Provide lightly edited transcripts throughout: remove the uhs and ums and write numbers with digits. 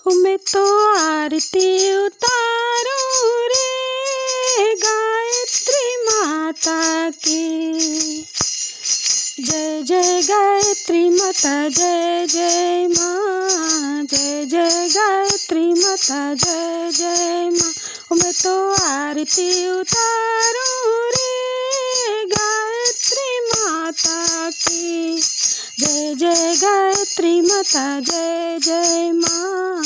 मैं तो आरती उतारूं रे गायत्री माता की। जय जय गायत्री माता जय जय माँ, जय जय गायत्री माता जय जय माँ। मैं तो आरती उतारूं रे गायत्री माता की। जय जय गायत्री माता जय जय माँ,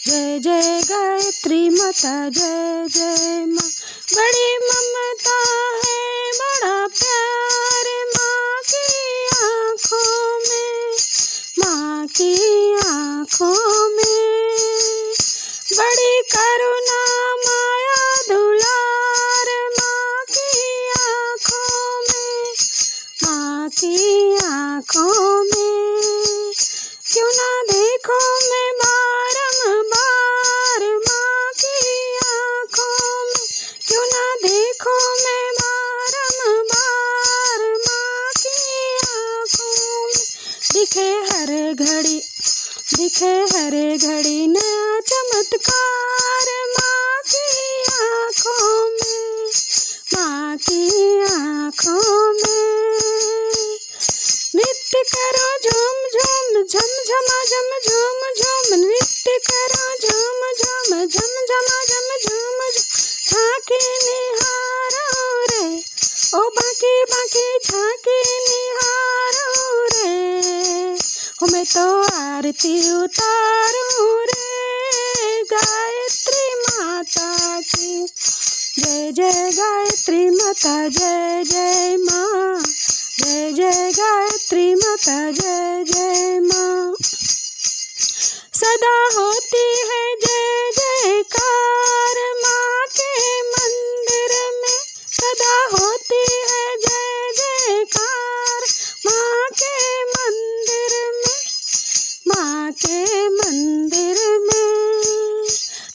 जय जय गायत्री माता जय जय माँ। बड़ी ममता है बड़ा प्यार माँ की आँखों में, माँ की आँखों में। बड़ी करुणा माया दुलार माँ की आँखों में, माँ की आँखों में। क्यों ना देखो मैं बारंबार माँ की आँखों में, क्यों ना देखो मैं बारंबार माँ की आँखों में। दिखे हर घड़ी नया चमत्कार माँ की आँखों में, माँ की आँखों में। नृत्य करो झूम झूम झम झमा झम झूम झूम, नृत्य करो झूम झूम झम झमा झम झूम झूम। झांकी निहारो रे ओ बाकी बाकी झांकी निहारो रे। मैं तो आरती उतारूं रे गायत्री माता की। जय जय गायत्री माता जय जय माँ, जय जय गायत्री माता जय जय माँ। सदा होती है जय जयकार माँ के मंदिर में, सदा होती है जय जयकार माँ के मंदिर में, माँ के मंदिर में।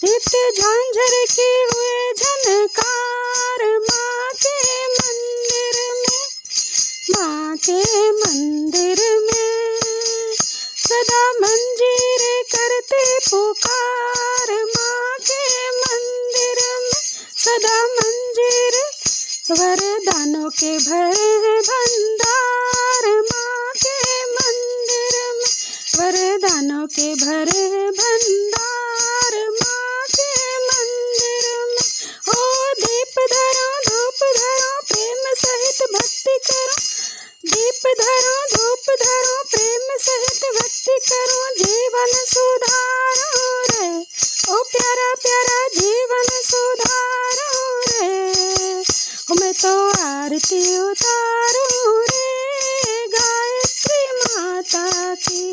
नित्य झांझर की हुए झनकार माँ के मंदिर में, माँ के मंदिर में। सदा मंजीर करते पुकार माँ के मंदिर में, सदा मंजीर। वरदानों के भरे हैं भंडार माँ के मंदिर में, वरदानों के भरे हैं भंडार माँ के मंदिर में। ओ दीप धरो धूप धरो प्रेम सहित भक्ति करो, दीप धरो धूप धरो प्रेम सहित भक्ति करो। जीवन सुधारो रे ओ प्यारा प्यारा जीवन सुधारो रे। मैं तो आरती उतारूं रे गायत्री माता की।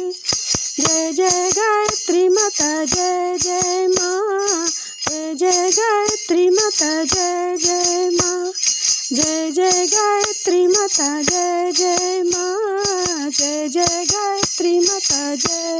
जय जय गायत्री माता जय जय माँ, जय जय गायत्री माता जय जय माँ, जय जय गायत्री माता जय जय माँ, जय जय गायत्री माता जय